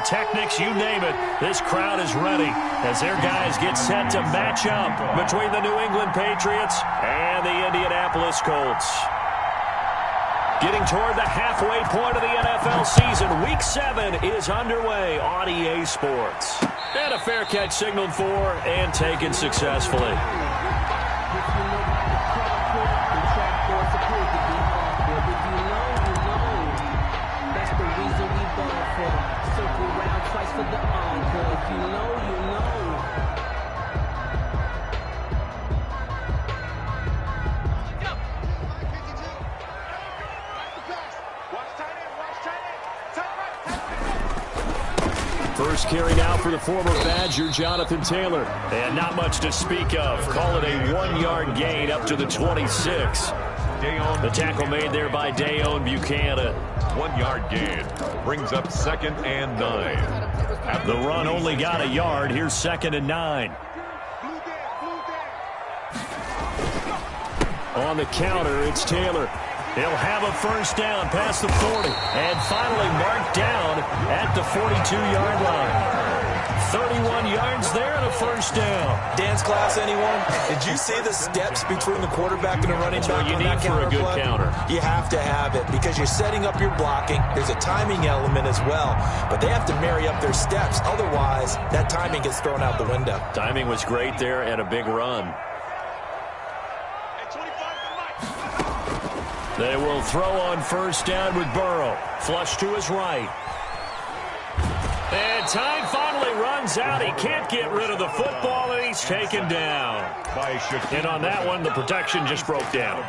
pyrotechnics, you name it. This crowd is ready as their guys get set to match up between the New England Patriots and the Indianapolis Colts. Getting toward the halfway point of the NFL season, Week 7 is underway on EA Sports. And a fair catch signaled for and taken successfully. First carry now for the former Badger, Jonathan Taylor. And not much to speak of. Call it a 1-yard gain up to the 26. The tackle made there by Dayon Buchanan. 1-yard gain brings up 2nd and 9. The run only got a yard. Here's 2nd and 9. On the counter, it's Taylor. He'll have a first down past the 40. And finally marked down at the 42-yard line. 31 yards there and a first down. Dance class, anyone? Did you see the steps between the quarterback and the running back? That's what you need for a good counter. You have to have it because you're setting up your blocking. There's a timing element as well. But they have to marry up their steps. Otherwise, that timing gets thrown out the window. Timing was great there and a big run. They will throw on first down with Burrow. Flush to his right. And time finally runs out. He can't get rid of the football, and he's taken down. And on that one, the protection just broke down.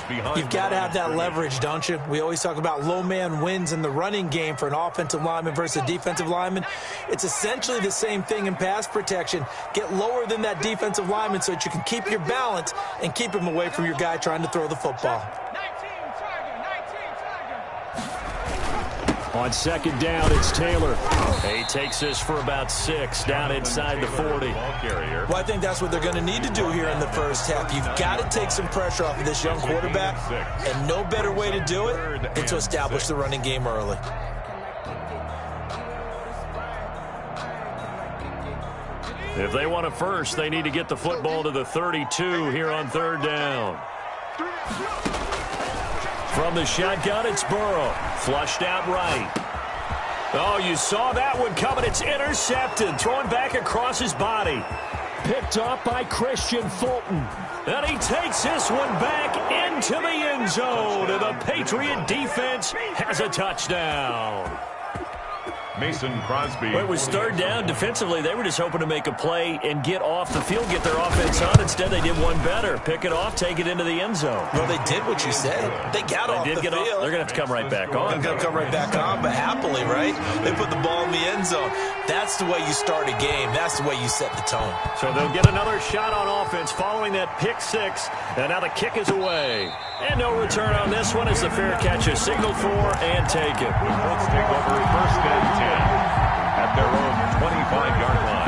You've got to have that leverage, don't you? We always talk about low man wins in the running game for an offensive lineman versus a defensive lineman. It's essentially the same thing in pass protection. Get lower than that defensive lineman so that you can keep your balance and keep him away from your guy trying to throw the football. On second down, it's Taylor. He takes this for about 6 down inside the 40. Well, I think that's what they're going to need to do here in the first half. You've got to take some pressure off of this young quarterback, and no better way to do it than to establish the running game early. If they want a first, they need to get the football to the 32 here on third down. From the shotgun, it's Burrow. Flushed out right. Oh, you saw that one coming. It's intercepted. Thrown back across his body. Picked up by Christian Fulton. And he takes this one back into the end zone. And the Patriot defense has a touchdown. Mason Crosby. Well, it was third down. Defensively, they were just hoping to make a play and get off the field, get their offense on. Instead, they did one better. Pick it off, take it into the end zone. Well, they did what you said. They got off the field. They're going to have to come right back on. They're going to come right back on, but happily, right? They put the ball in the end zone. That's the way you start a game. That's the way you set the tone. So they'll get another shot on offense following that pick 6. And now the kick is away. And no return on this one as the fair catch is signaled for and taken. The Colts take over first and 10 at their own 25-yard line.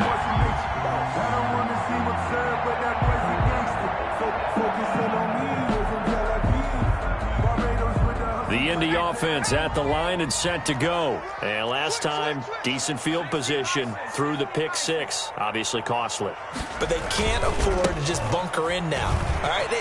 The Indy offense at the line and set to go. And last time, decent field position through the pick 6. Obviously costly. But they can't afford to just bunker in now. All right,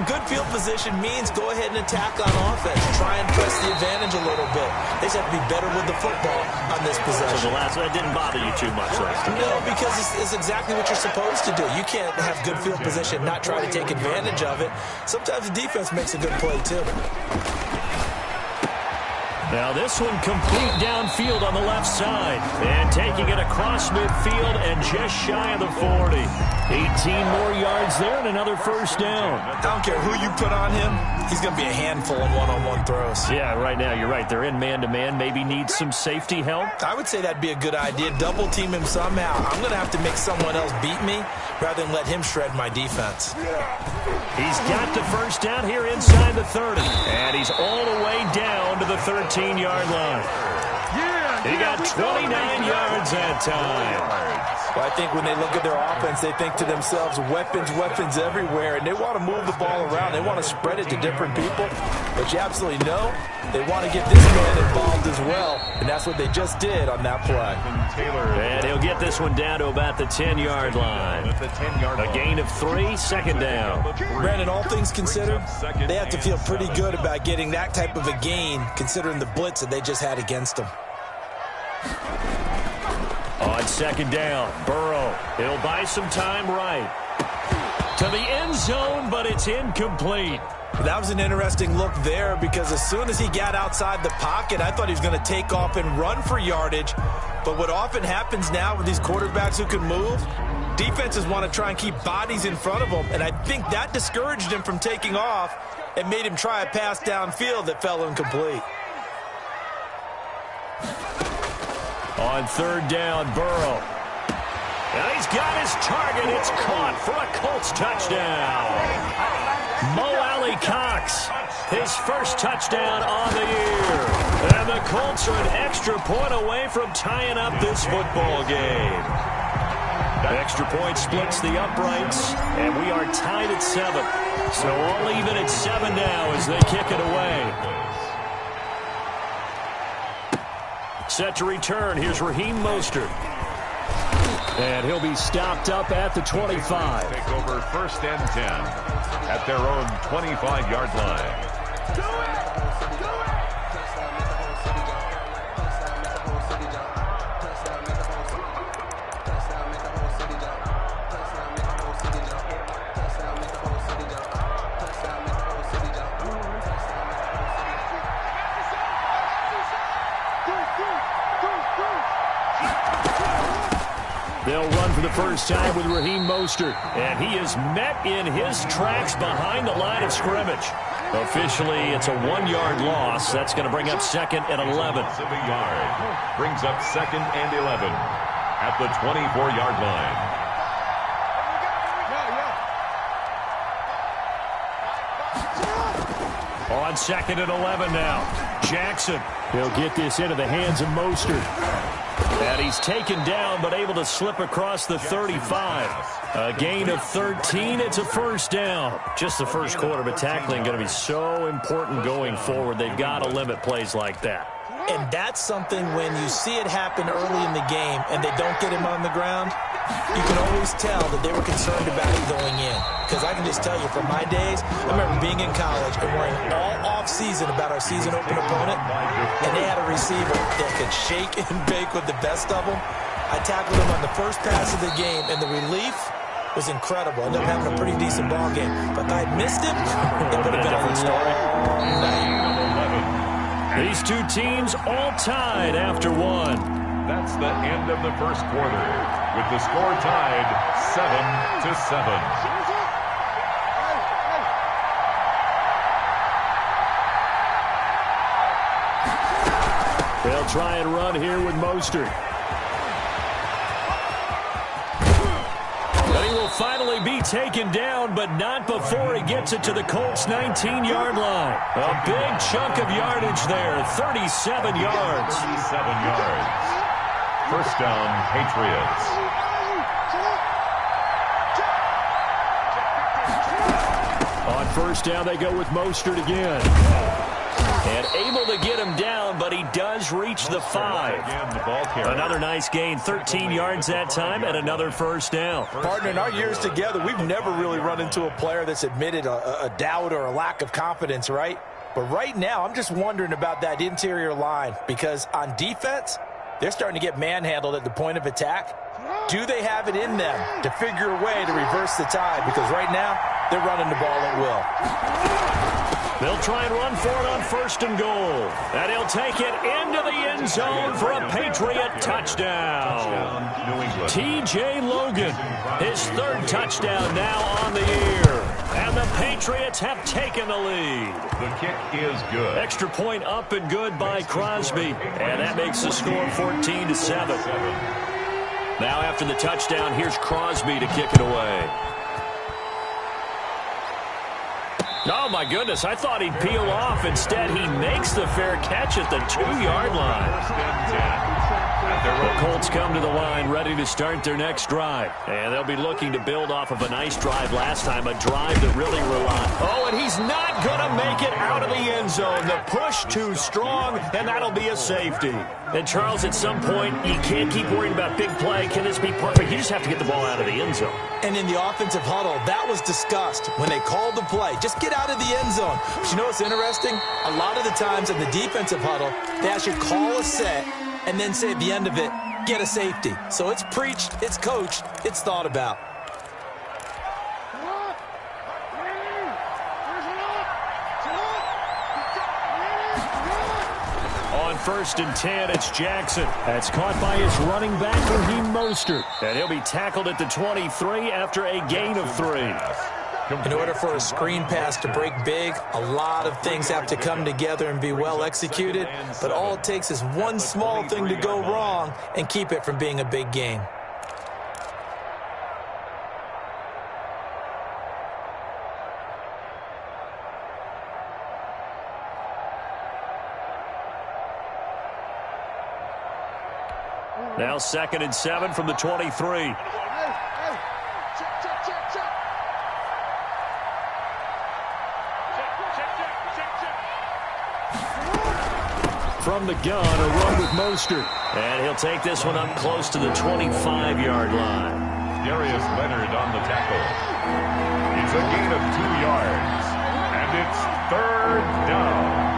good field position means go ahead and attack on offense. Try and press the advantage a little bit. They just have to be better with the football on this possession. So that didn't bother you too much last time. No, because it's exactly what you're supposed to do. You can't have good field position, not try to take advantage of it. Sometimes the defense makes a good play, too. Now this one complete downfield on the left side. And taking it across midfield and just shy of the 40. 18 more yards there and another first down. I don't care who you put on him. He's going to be a handful in one-on-one throws. Yeah, right now you're right. They're in man-to-man. Maybe need some safety help. I would say that'd be a good idea. Double team him somehow. I'm going to have to make someone else beat me rather than let him shred my defense. He's got the first down here inside the 30. And he's all the way down to the 13-yard line. Yeah, He got 29 yards that time. Well, I think when they look at their offense, they think to themselves, weapons, weapons everywhere, and they want to move the ball around. They want to spread it to different people. But you absolutely know they want to get this man involved as well, and that's what they just did on that play. And he'll get this one down to about the 10-yard line. A gain of 3, second down. Brandon, all things considered, they have to feel pretty good about getting that type of a gain, considering the blitz that they just had against them. On second down, Burrow. He'll buy some time right. To the end zone, but it's incomplete. That was an interesting look there because as soon as he got outside the pocket, I thought he was going to take off and run for yardage. But what often happens now with these quarterbacks who can move, defenses want to try and keep bodies in front of them, and I think that discouraged him from taking off and made him try a pass downfield that fell incomplete. On third down, Burrow. And he's got his target. It's caught for a Colts touchdown. Mo Alley Cox, his first touchdown on the year. And the Colts are an extra point away from tying up this football game. The extra point splits the uprights, and we are tied at 7. So all even at 7 now as they kick it away. Set to return. Here's Raheem Mostert. And he'll be stopped up at the 25. Take over first and 10 at their own 25-yard line. They'll run for the first time with Raheem Mostert, and he is met in his tracks behind the line of scrimmage. Officially, it's a 1-yard loss. That's going to bring up second and 11. Brings up second and 11 at the 24-yard line. On second and 11 now. Jackson. He'll get this into the hands of Mostert. And he's taken down, but able to slip across the 35. A gain of 13. It's a first down. Just the first quarter, but tackling going to be so important going forward. They've got to limit plays like that. And that's something when you see it happen early in the game and they don't get him on the ground, you can always tell that they were concerned about it going in. Because I can just tell you, from my days, I remember being in college and worrying all off-season about our season open opponent, and they had a receiver that could shake and bake with the best of them. I tackled him on the first pass of the game, and the relief was incredible. Ended up having a pretty decent ball game. But if I had missed him, it would have been a story. These two teams all tied after 1. That's the end of the first quarter, with the score tied 7-7. They'll try and run here with Mostert. But he will finally be taken down, but not before he gets it to the Colts' 19-yard line. A big chunk of yardage there, 37 yards. 37 yards. First down, Patriots. On first down, they go with Mostert again. And able to get him down, but he does reach the 5. Another nice gain, 13 yards that time, and another first down. Partner, in our years together, we've never really run into a player that's admitted a doubt or a lack of confidence, right? But right now, I'm just wondering about that interior line, because on defense, they're starting to get manhandled at the point of attack. Do they have it in them to figure a way to reverse the tide? Because right now, they're running the ball at will. They'll try and run for it on first and goal. And he'll take it into the end zone for a Patriot touchdown. T.J. Logan, his third touchdown now on the year. And the Patriots have taken the lead. The kick is good. Extra point up and good by Crosby. And that makes the score 14-7. Now after the touchdown, here's Crosby to kick it away. Oh, my goodness. I thought he'd peel off. Instead, he makes the fair catch at the 2-yard line. First and 10. The Colts come to the line ready to start their next drive. And they'll be looking to build off of a nice drive last time, a drive that really relied. Oh, and he's not going to make it out of the end zone. The push too strong, and that'll be a safety. And, Charles, at some point, you can't keep worrying about big play. Can this be perfect? You just have to get the ball out of the end zone. And in the offensive huddle, that was discussed when they called the play. Just get out of the end zone. But you know what's interesting? A lot of the times in the defensive huddle, they actually call a set and then say at the end of it, get a safety. So it's preached, it's coached, it's thought about. On 1st and 10, it's Jackson. That's caught by his running back, Raheem Mostert. And he'll be tackled at the 23 after a gain of 3. In order for a screen pass to break big, a lot of things have to come together and be well executed. But all it takes is one small thing to go wrong and keep it from being a big game. Now 2nd and 7 from the 23. From the gun, a run with Mostert. And he'll take this one up close to the 25-yard line. Darius Leonard on the tackle. It's a gain of 2 yards. And it's 3rd down.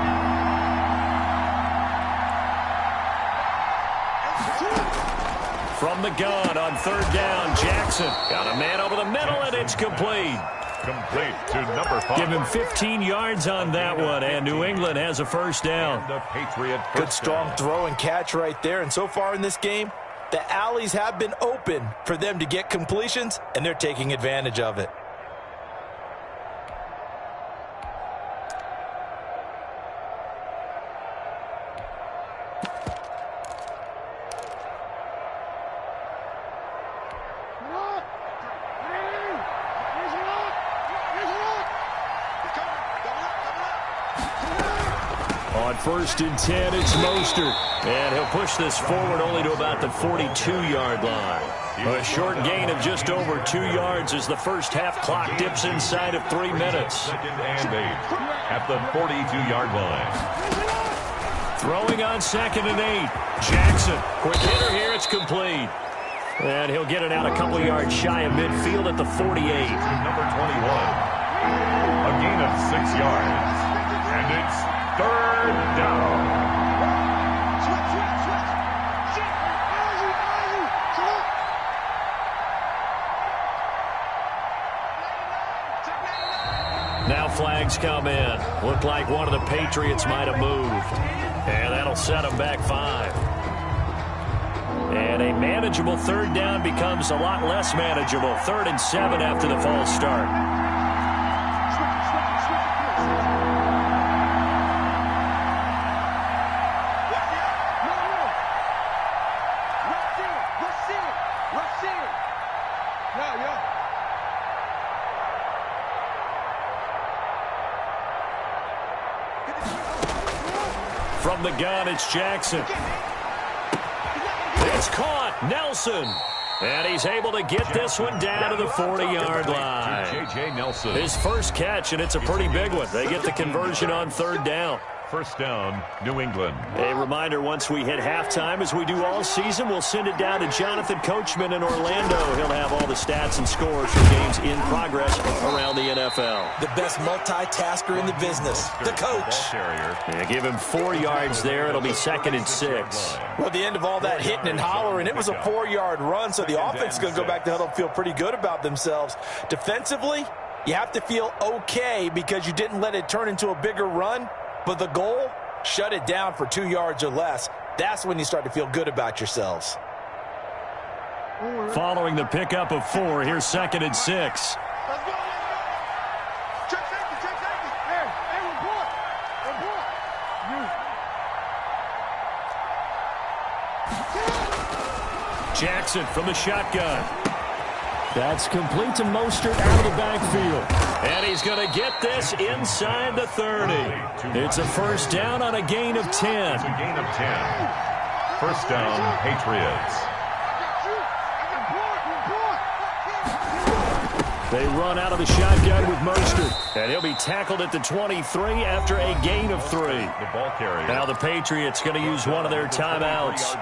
From the gun on 3rd down, Jackson. Got a man over the middle, and it's complete. Complete to number 5. Give him 15 yards on that one, and New England has a 1st down. The Patriot Good strong throw and catch right there. And so far in this game, the alleys have been open for them to get completions, and they're taking advantage of it. On 1st and 10, it's Mostert. And he'll push this forward only to about the 42-yard line. A short gain of just over 2 yards as the first half clock dips inside of 3 minutes. 2nd and 8 at the 42-yard line. Throwing on 2nd and 8. Jackson. Quick hitter here. It's complete. And he'll get it out a couple yards shy of midfield at the 48. Number 21. A gain of 6 yards. And it's 3rd down. Now flags come in. Looked like one of the Patriots might have moved. And that'll set them back 5. And a manageable 3rd down becomes a lot less manageable. 3rd and 7 after the false start. From the gun, it's Jackson. It's caught. Nelson. And he's able to get this one down to the 40-yard line. J.J. Nelson. His first catch, and it's a pretty big one. They get the conversion on 3rd down. 1st down, New England. A reminder, once we hit halftime, as we do all season, we'll send it down to Jonathan Coachman in Orlando. He'll have all the stats and scores from games in progress around the NFL. The best multitasker in the business, the coach. Yeah, give him 4 yards there. It'll be 2nd and 6. Well, at the end of all that hitting and hollering, it was a 4-yard run, so the offense is going to go back to huddle and feel pretty good about themselves. Defensively, you have to feel okay because you didn't let it turn into a bigger run. But the goal, shut it down for 2 yards or less. That's when you start to feel good about yourselves. Following the pickup of 4, here's 2nd and 6. Jackson from the shotgun. That's complete to Mostert out of the backfield. And he's going to get this inside the 30. It's a first down on a gain of 10. It's a gain of 10. First down, Patriots. They run out of the shotgun with Mostert. And he'll be tackled at the 23 after a gain of 3. The ball carrier. Now the Patriots going to use one of their timeouts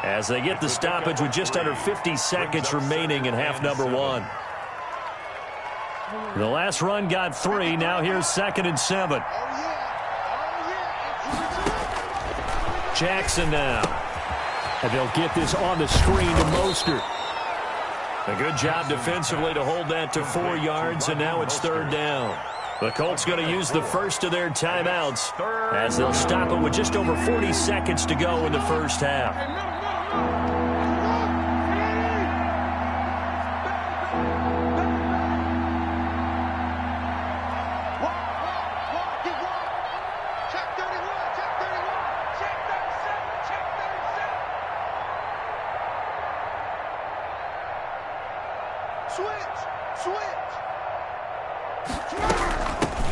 as they get the stoppage with just under 50 seconds remaining in half number 1. The last run got 3. Now here's 2nd and 7. Jackson now. And they'll get this on the screen to Mostert. A good job defensively to hold that to 4 yards, and now it's 3rd down. The Colts going to use the first of their timeouts as they'll stop it with just over 40 seconds to go in the first half.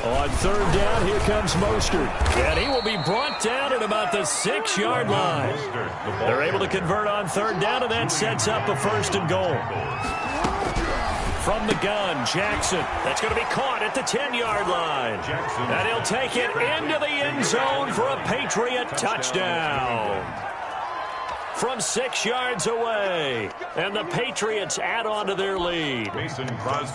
On 3rd down, here comes Mostert. And he will be brought down at about the 6-yard line. They're able to convert on 3rd down, and that sets up a 1st and goal. From the gun, Jackson. That's going to be caught at the 10-yard line. And he'll take it into the end zone for a Patriot touchdown. From 6 yards away. And the Patriots add on to their lead.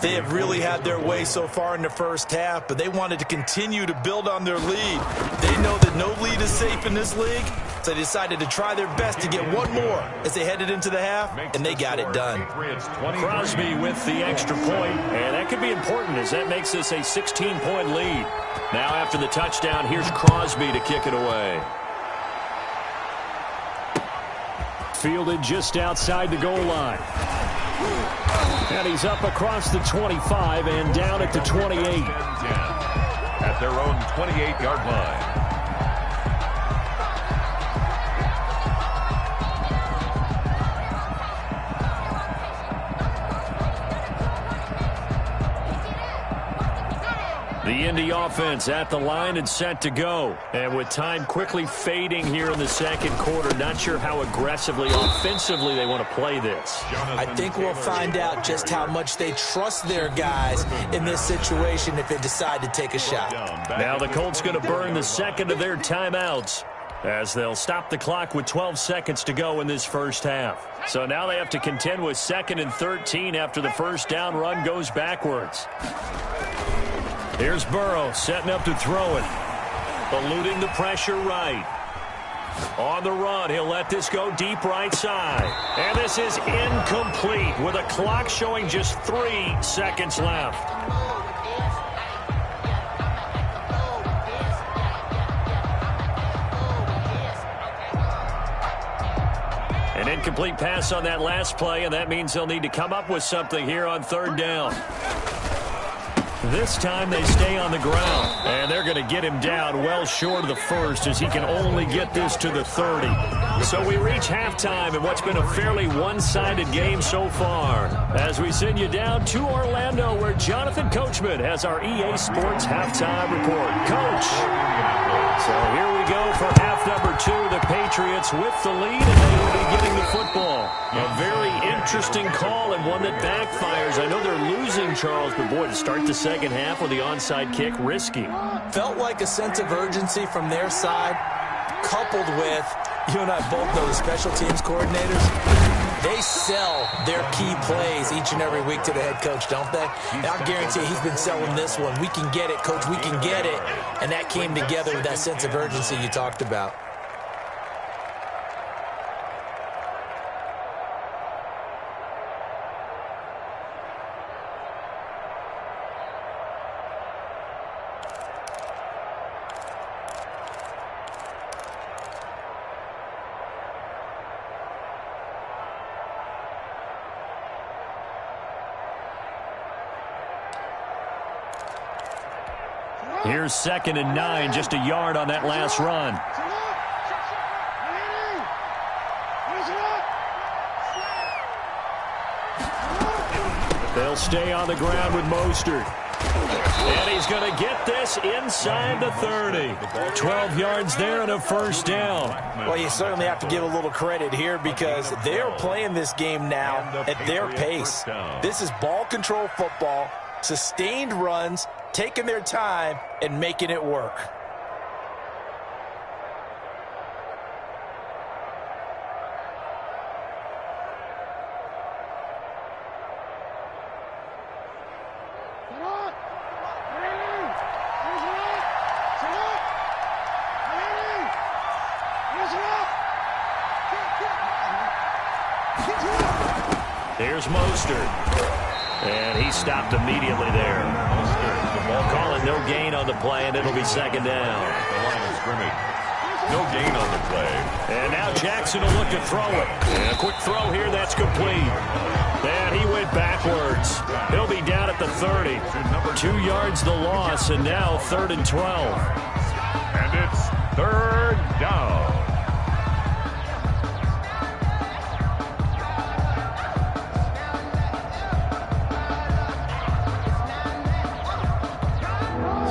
They have really had their way so far in the first half, but they wanted to continue to build on their lead. They know that no lead is safe in this league, so they decided to try their best to get one more as they headed into the half, and they got it done. Crosby with the extra point, and that could be important as that makes this a 16-point lead. Now after the touchdown, here's Crosby to kick it away. Fielded just outside the goal line. And he's up across the 25 and down at the 28. At their own 28-yard line. The Indy offense at the line and set to go. And with time quickly fading here in the second quarter, not sure how aggressively, offensively they want to play this. I think we'll find out just how much they trust their guys in this situation if they decide to take a shot. Now the Colts going to burn the second of their timeouts as they'll stop the clock with 12 seconds to go in this first half. So now they have to contend with 2nd and 13 after the first down run goes backwards. Here's Burrow setting up to throw it. Eluding the pressure right. On the run, he'll let this go deep right side. And this is incomplete with a clock showing just 3 seconds left. An incomplete pass on that last play, and that means they'll need to come up with something here on 3rd down. This time they stay on the ground, and they're going to get him down well short of the first as he can only get this to the 30. So we reach halftime in what's been a fairly one-sided game so far as we send you down to Orlando where Jonathan Coachman has our EA Sports halftime report. Coach. So here we go for half number 2. The Patriots with the lead, and they will be getting the football. A very interesting call and one that backfires. I know they're losing, Charles, but boy, to start the second half with the onside kick, risky. Felt like a sense of urgency from their side, coupled with, you and I both know the special teams coordinators. They sell their key plays each and every week to the head coach, don't they? And I guarantee he's been selling this one. We can get it, coach, we can get it. And that came together with that sense of urgency you talked about. Here's 2nd and 9, just a yard on that last run. They'll stay on the ground with Mostert. And he's going to get this inside the 30. 12 yards there and a first down. Well, you certainly have to give a little credit here because they're playing this game now at their pace. This is ball control football, sustained runs, taking their time, and making it work. Here's Mostert. And he stopped immediately there. Calling no gain on the play, and it'll be second down. The line of scrimmage. No gain on the play. And now Jackson will look to throw it. And a quick throw here, that's complete. And he went backwards. He'll be down at the 30. 2 yards the loss, and now 3rd and 12. And it's 3rd down.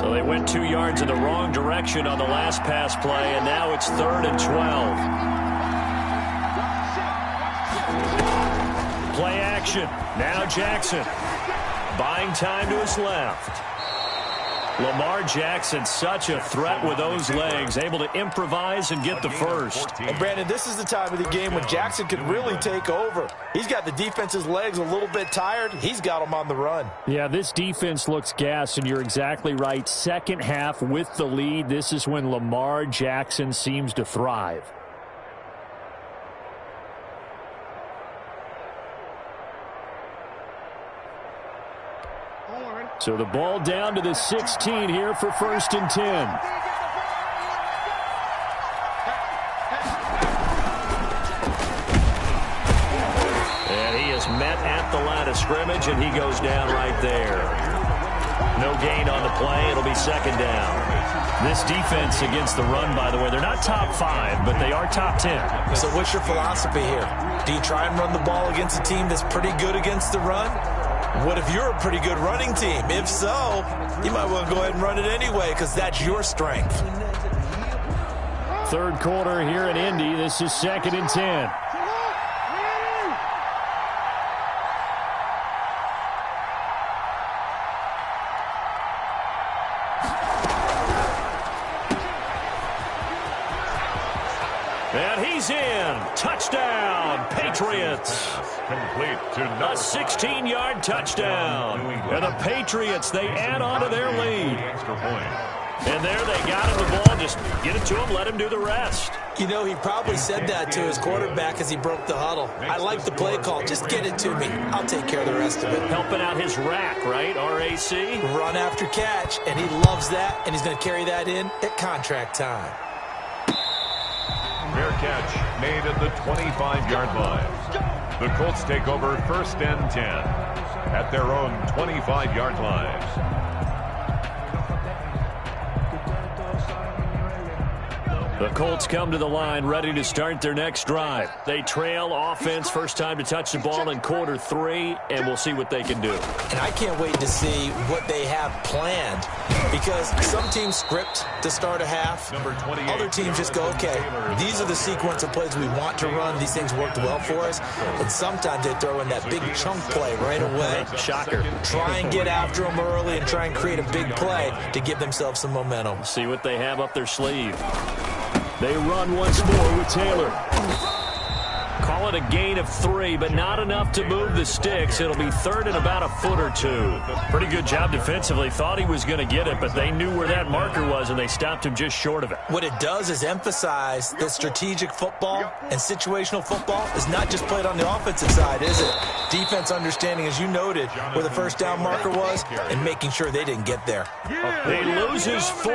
They went 2 yards in the wrong direction on the last pass play, and now it's 3rd and 12. Play action. Now Jackson. Buying time to his left. Lamar Jackson, such a threat with those legs, able to improvise and get the first. And Brandon, this is the time of the game when Jackson can really take over. He's got the defense's legs a little bit tired. He's got them on the run. Yeah, this defense looks gassed, and you're exactly right. Second half with the lead, this is when Lamar Jackson seems to thrive. So the ball down to the 16 here for 1st and 10. And he is met at the line of scrimmage, and he goes down right there. No gain on the play. It'll be second down. This defense against the run, by the way, they're not top 5, but they are top 10. So what's your philosophy here? Do you try and run the ball against a team that's pretty good against the run? What if you're a pretty good running team? If so, you might want to go ahead and run it anyway because that's your strength. 3rd quarter here in Indy. This is 2nd and 10. And he's in. Touchdown, Patriots. Complete to A 16-yard touchdown. And the Patriots, they add on to their lead. Extra point. And there they got him the ball. Just get it to him, let him do the rest. You know, he probably said that to his quarterback as he broke the huddle. I like the play call. Just get it to me. I'll take care of the rest of it. Helping out his rack, right? R-A-C? Run after catch, and he loves that, and he's going to carry that in at contract time. Fair catch made at the 25-yard line. The Colts take over 1st and 10 at their own 25-yard line. The Colts come to the line ready to start their next drive. They trail offense, first time to touch the ball in quarter 3, and we'll see what they can do. And I can't wait to see what they have planned because some teams script to start a half. Other teams just go, okay, these are the sequence of plays we want to run. These things worked well for us. And sometimes they throw in that big chunk play right away. Shocker. Try and get after them early and try and create a big play to give themselves some momentum. See what they have up their sleeve. They run once more with Taylor. Call it a gain of 3, but not enough to move the sticks. It'll be 3rd and about a foot or 2. Pretty good job defensively. Thought he was going to get it, but they knew where that marker was, and they stopped him just short of it. What it does is emphasize that strategic football and situational football is not just played on the offensive side, is it? Defense understanding, as you noted, where the first down marker was and making sure they didn't get there. He loses 4,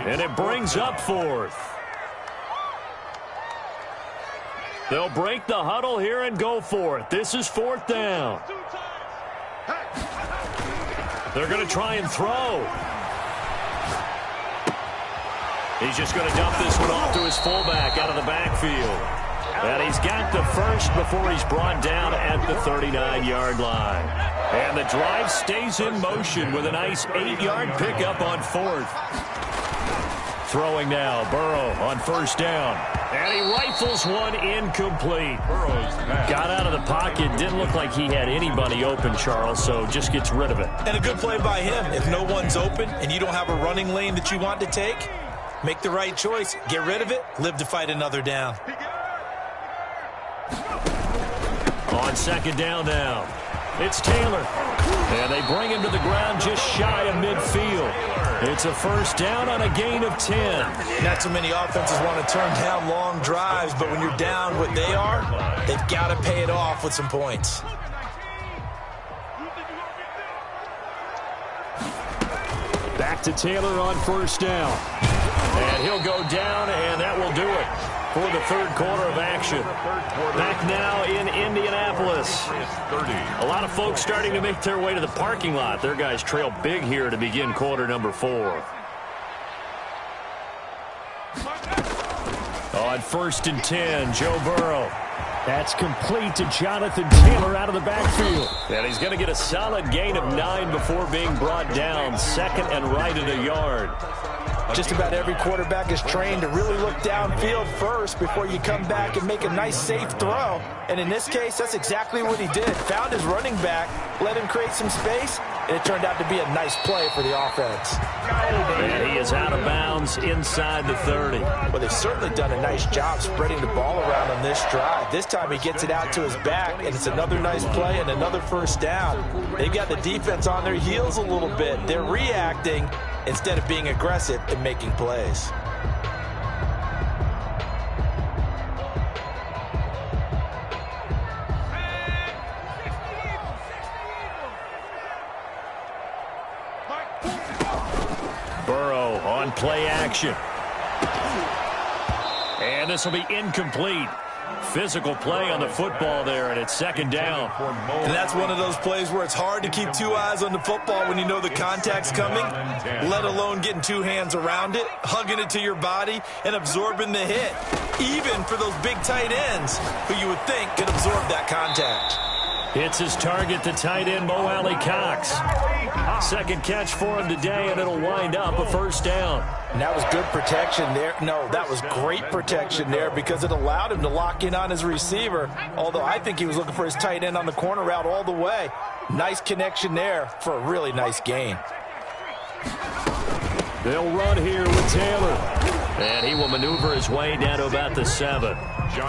and it brings up 4th. They'll break the huddle here and go for it. This is 4th down. They're going to try and throw. He's just going to dump this one off to his fullback out of the backfield. And he's got the first before he's brought down at the 39-yard line. And the drive stays in motion with a nice 8-yard pickup on 4th. Throwing now, Burrow on 1st down. And he rifles one incomplete. Got out of the pocket. Didn't look like he had anybody open, Charles, so just gets rid of it. And a good play by him. If no one's open and you don't have a running lane that you want to take, make the right choice. Get rid of it. Live to fight another down. On 2nd down now, it's Taylor. And they bring him to the ground just shy of midfield. It's a 1st down on a gain of 10. Not too many offenses want to turn down long drives, but when you're down what they are, they've got to pay it off with some points. Back to Taylor on 1st down. And he'll go down, and that will do it for the 3rd quarter of action. Back now in Indianapolis. A lot of folks starting to make their way to the parking lot. Their guys trail big here to begin quarter number 4. On 1st and 10, Joe Burrow. That's complete to Jonathan Taylor out of the backfield. And he's going to get a solid gain of 9 before being brought down. 2nd and right at a yard. Just about every quarterback is trained to really look downfield first before you come back and make a nice, safe throw. And in this case, that's exactly what he did. Found his running back, let him create some space, and it turned out to be a nice play for the offense. And he is out of bounds inside the 30. Well, they've certainly done a nice job spreading the ball around on this drive. This time he gets it out to his back, and it's another nice play and another 1st down. They've got the defense on their heels a little bit. They're reacting instead of being aggressive and making plays. Burrow on play action. And this will be incomplete. Physical play on the football there, and it's 2nd down. And that's one of those plays where it's hard to keep 2 eyes on the football when you know the contact's coming, let alone getting 2 hands around it, hugging it to your body, and absorbing the hit, even for those big tight ends who you would think could absorb that contact. It's his target, the tight end, Mo Alley Cox. 2nd catch for him today, and it'll wind up a 1st down. And that was good protection there. No, that was great protection there because it allowed him to lock in on his receiver, although I think he was looking for his tight end on the corner route all the way. Nice connection there for a really nice gain. They'll run here with Taylor. And he will maneuver his way down to about the 7.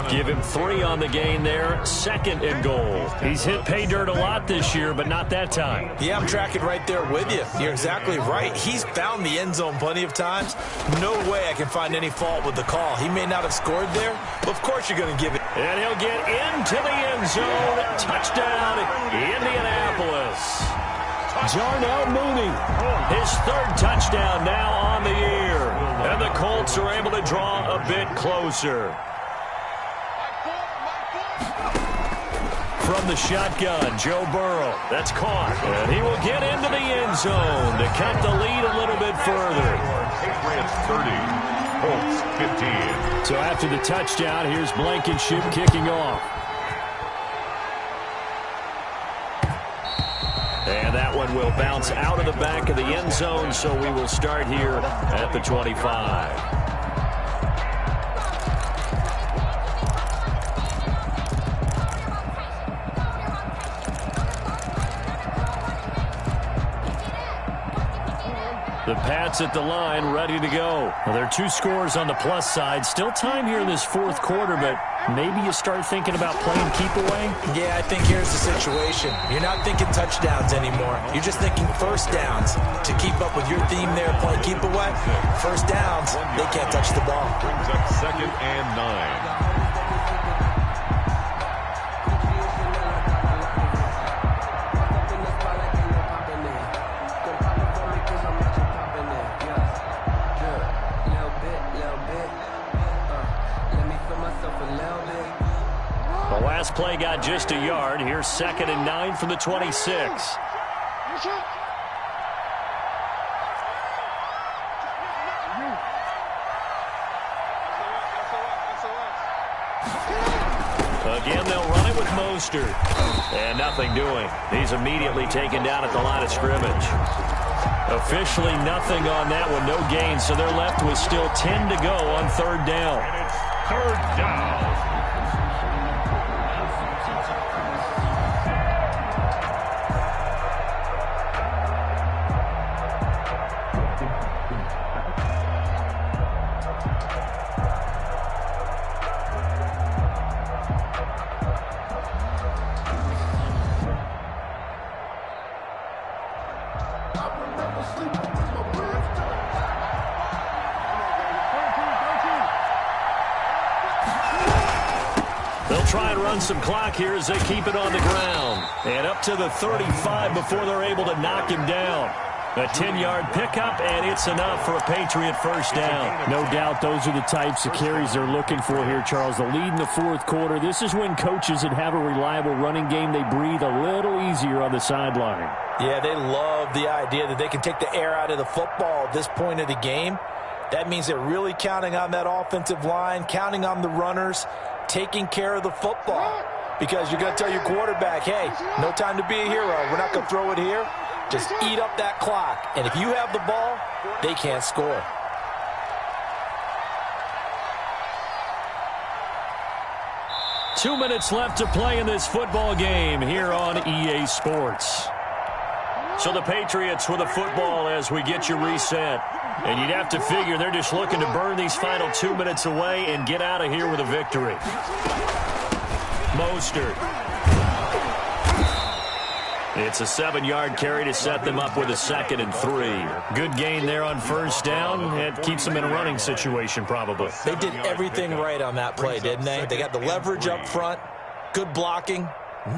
Give him 3 on the gain there. 2nd and goal. He's hit pay dirt a lot this year, but not that time. Yeah, I'm tracking right there with you. You're exactly right. He's found the end zone plenty of times. No way I can find any fault with the call. He may not have scored there, but of course you're going to give it. And he'll get into the end zone. Touchdown, Indianapolis. Darnell Mooney, his 3rd touchdown now on the year. And the Colts are able to draw a bit closer. From the shotgun, Joe Burrow. That's caught. And he will get into the end zone to cut the lead a little bit further. Patriots 30, Colts 15. So after the touchdown, here's Blankenship kicking off. And that one will bounce out of the back of the end zone, so we will start here at the 25. The Pats at the line, ready to go. Well, there are 2 scores on the plus side. Still time here in this 4th quarter, but maybe you start thinking about playing keep away? Yeah, I think here's the situation. You're not thinking touchdowns anymore. You're just thinking 1st downs. To keep up with your theme there, playing keep away, 1st downs, they can't touch the ball. Brings up 2nd and 9. Play got just a yard. Here's 2nd and 9 from the 26. Mostert. And nothing doing. He's immediately taken down at the line of scrimmage. Officially nothing on that one, no gain, so they're left with still 10 to go on third down. And it's third down. They'll try and run some clock here as they keep it on the ground. And up to the 35 before they're able to knock him down. A 10-yard pickup, and it's enough for a Patriot first down. No doubt those are the types of carries they're looking for here, Charles. The lead in the fourth quarter. This is when coaches that have a reliable running game, they breathe a little easier on the sideline. Yeah, they love the idea that they can take the air out of the football at this point of the game. That means they're really counting on that offensive line, counting on the runners, taking care of the football. Because you're going to tell your quarterback, hey, no time to be a hero. We're not going to throw it here. Just eat up that clock. And if you have the ball, they can't score. Two minutes left to play in this football game here on EA Sports. So the Patriots with the football as we get you reset. And you'd have to figure they're just looking to burn these final 2 minutes away and get out of here with a victory. Mostert. It's a 7-yard carry to set them up with a 2nd and 3. Good gain there on first down. It keeps them in a running situation probably. They did everything right on that play, didn't they? They got the leverage up front, good blocking,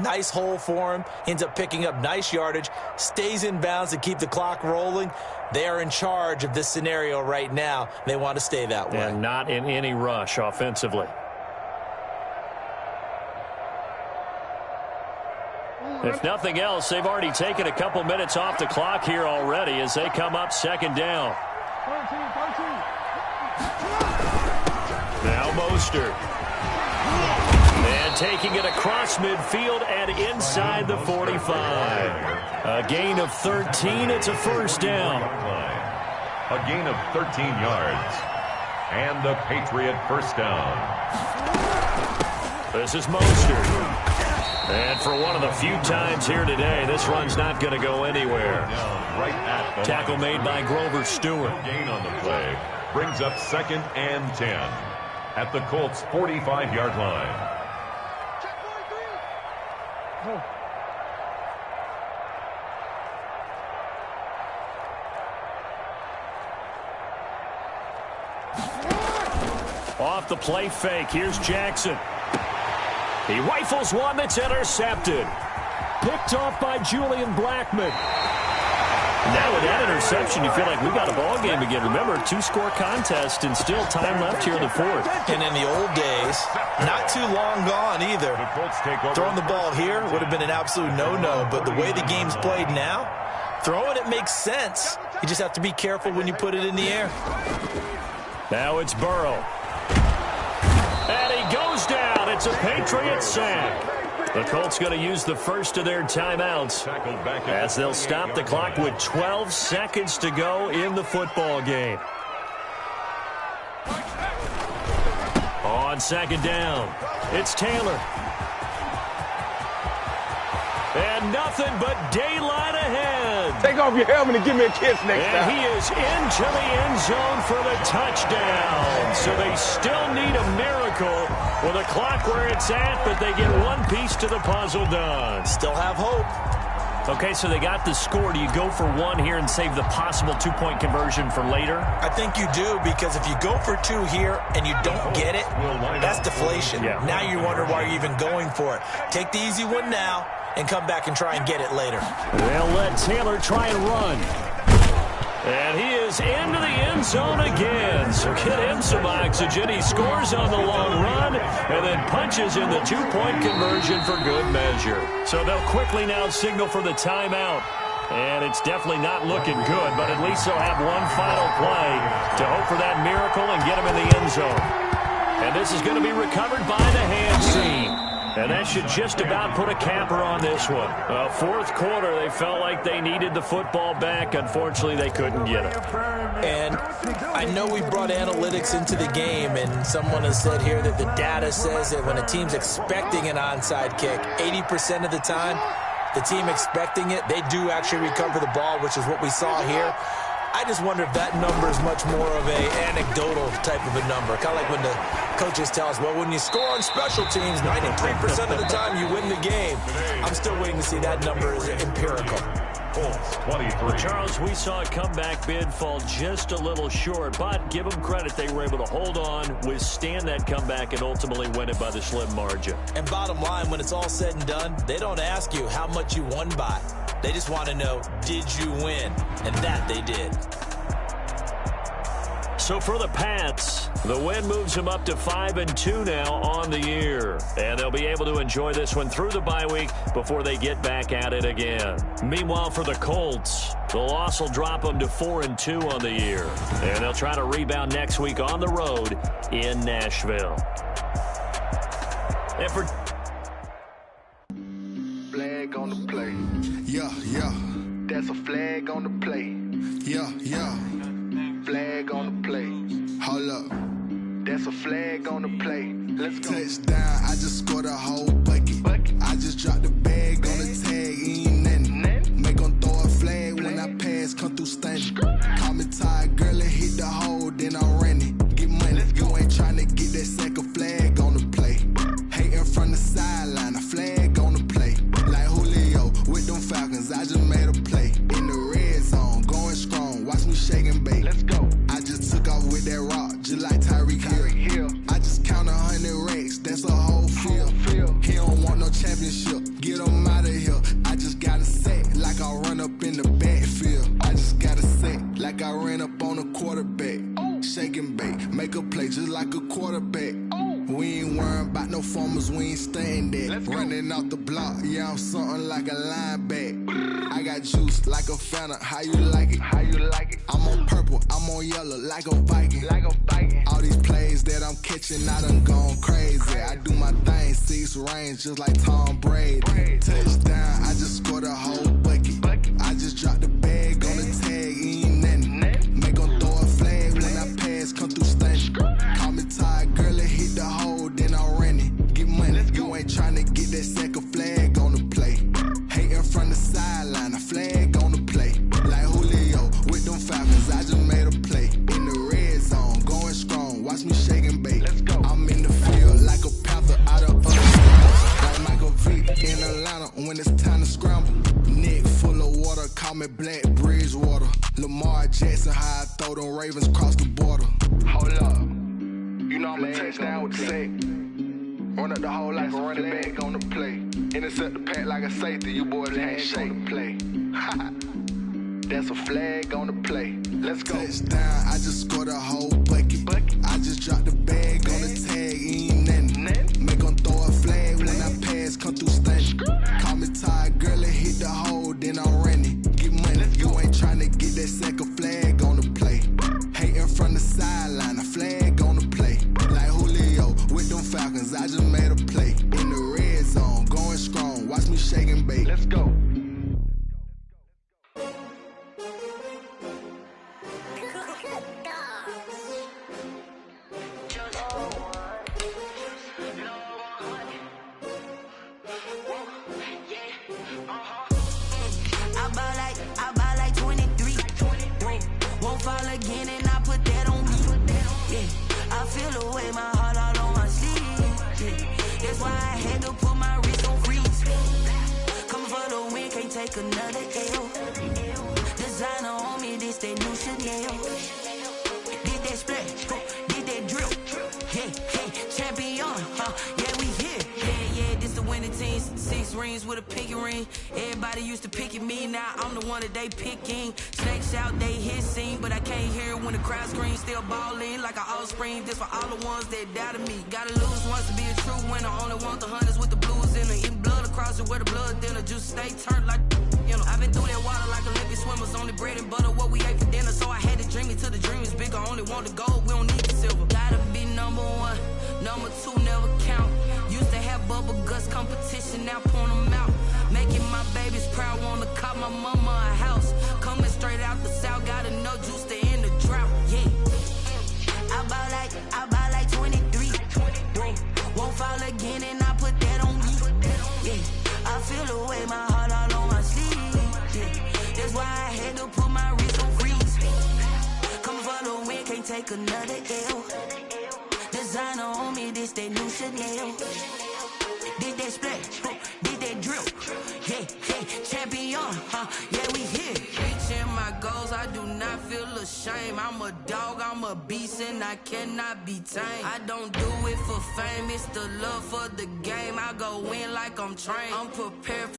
nice hole for him, ends up picking up nice yardage, stays in bounds to keep the clock rolling. They are in charge of this scenario right now. They want to stay that way. And not in any rush offensively. If nothing else, they've already taken a couple minutes off the clock here already as they come up 2nd down. Now Mostert. And taking it across midfield and inside the 45. A gain of 13. It's a first down. A gain of 13 yards. And the Patriot first down. This is Mostert. And for one of the few times here today, this run's not going to go anywhere. Right at the tackle made by Grover Stewart. Gain on the play brings up 2nd and 10 at the Colts' 45-yard line. Off the play fake. Here's Jackson. He rifles one that's intercepted. Picked off by Julian Blackmon. Now with that interception, you feel like we got a ball game again. Remember, 2-score contest and still time left here in the fourth. And in the old days, not too long gone either. Throwing the ball here would have been an absolute no-no, but the way the game's played now, throwing it makes sense. You just have to be careful when you put it in the air. Now it's Burrow. And he goes down. It's a Patriot sack. The Colts going to use the first of their timeouts as they'll stop the clock with 12 seconds to go in the football game. On 2nd down, it's Taylor. And nothing but daylight ahead. Take off your helmet and give me a kiss next and time. He is into the end zone for the touchdown. So they still need a miracle with a clock where it's at, but they get one piece to the puzzle done. Still have hope. Okay, so they got the score. Do you go for one here and save the possible 2-point conversion for later? I think you do, because if you go for 2 here and you don't get it, that's deflation. Yeah. Now you wonder why you're even going for it. Take the easy one now and come back and try and get it later. They'll let Taylor try and run. And he is into the end zone again. So get him some oxygen. He scores on the long run and then punches in the 2-point conversion for good measure. So they'll quickly now signal for the timeout. And it's definitely not looking good, but at least they'll have one final play to hope for that miracle and get him in the end zone. And this is going to be recovered by the hands team. And that should just about put a capper on this one. Fourth quarter, they felt like they needed the football back. Unfortunately, they couldn't get it. And I know we brought analytics into the game, and someone has said here that the data says that when a team's expecting an onside kick, 80% of the time, the team expecting it, they do actually recover the ball, which is what we saw here. I just wonder if that number is much more of a anecdotal type of a number. Kind of like when the coaches tell us, well, when you score on special teams, 93% of the time you win the game. I'm still waiting to see that number is empirical. Colts 23. Charles, we saw a comeback bid fall just a little short, but give them credit. They were able to hold on, withstand that comeback, and ultimately win it by the slim margin. And bottom line, when it's all said and done, they don't ask you how much you won by. They just want to know, did you win? And that they did. So for the Pats, the win moves them up to 5-2 now on the year. And they'll be able to enjoy this one through the bye week before they get back at it again. Meanwhile, for the Colts, the loss will drop them to 4-2 on the year. And they'll try to rebound next week on the road in Nashville. And for flag on the play. Yeah, yeah. That's a flag on the play. Yeah, yeah. Flag on the play. Hold up. That's a flag on the play. Let's go. Touchdown, I just scored a whole bucket. I just dropped the bag on the tag, ain't nothing. Make them throw a flag when I pass, come through stunning. Call me tired, girl, and hit the hole, then I'm running. Get money, you ain't trying to get that second flag on the play. Hating from the sideline, a flag on the play. Like Julio with them Falcons, I just made a play. In the red zone, going strong, watch me shake and bake. Let's go. I just took off with that rock, just like Tyreek Hill. I just count 100 racks, that's a whole field. He don't want no championship, get him out of here. I just got a set, like I run up in the backfield. I just got a set, like I ran up on a quarterback. Shake and bake, make a play just like a quarterback. We ain't worrying about no formers, we ain't staying there. Running off the block, yeah, I'm something like a linebacker. I got juice like a Fanta, how you like it? How you like it? I'm on purple, I'm on yellow, like a Viking. Like a Viking. All these plays that I'm catching, I done gone crazy. I do my thing, 6 range, just like Tom Brady. Touchdown, I just scored a whole bucket. I just dropped the bag on the tag, ain't nothing. Make them throw a flag when I pass, come through stunning. Call me tired, girl, and hit the hole, then I'm running. Get money, you ain't trying to get that second flag on the play. Hating from the sideline, a flag on the play. Like Julio with them Falcons, I just made a play. In the red zone, going strong, watch me shake and bake. Let's go. I'm in the field like a panther out of like Michael Vick in Atlanta when it's time to scramble. Neck full of water, call me Black Bridgewater. Lamar Jackson, how I throw them Ravens cross the border. Hold up. You know I'm a touchdown with the sack. Run up the hole like a running back on the play. Intercept the pack like a safety. You boys handshake on the play. That's a flag on the play. Let's go. Touchdown, I just scored a whole bucket. I just dropped the bag on the tag, ain't nothing. Make them throw a flag when I pass, come through stunning. Call me tired, girl, and hit the hole, then I'm running. Get money, you ain't trying to get that second flag on the play. Hating from the sideline, a flag on the play. Like Julio with them Falcons, I just made a play. In the red zone, going strong, watch me shake and bake. Let's go. I buy like 23. Won't fall again and I put that on me. Yeah, I feel the way my heart all on my sleeve. Yeah, that's why I had to put my wrist on freeze. Coming for the win, can't take another L. Designer on me, this that new Chanel. Did that splash, did that drill. Yeah, champion, yeah, we here. Yeah, this the winning team. 6 rings with a pinky ring. Everybody used to pick at me, now I'm the one that they picking. Snakes out, they hit scene, but I can't hear it when the crowd screams. Still ballin' like an offspring. This for all the ones that doubted me. Gotta lose once to be a true winner. Only want the hunters with the blues in her. Eating blood across it where the blood dinner. Juice stay turned like, you know. I've been through that water like Olympic swimmers. Only bread and butter, what we ate for dinner. So I had to dream it till the dream is bigger. Only want the gold, we don't need the silver. Gotta be number 1, number 2 never count. Used to have bubble gum us competition, now point them out. Making my babies proud, wanna cop my mama a house. Coming straight out the south, gotta know juice to end the drought. Yeah, I buy like 23. Won't fall again, and I put that on me. Yeah, I feel the way, my heart all on my sleeve. Yeah, that's why I had to put my wrist on freeze. Come for the win, can't take another L. Designer on me, this that new Chanel. Did that splash, did that drill. Yeah, champion, yeah, we here. Reaching my goals, I do not feel ashamed. I'm a dog, I'm a beast, and I cannot be tamed. I don't do it for fame, it's the love for the game. I go in like I'm trained. I'm prepared for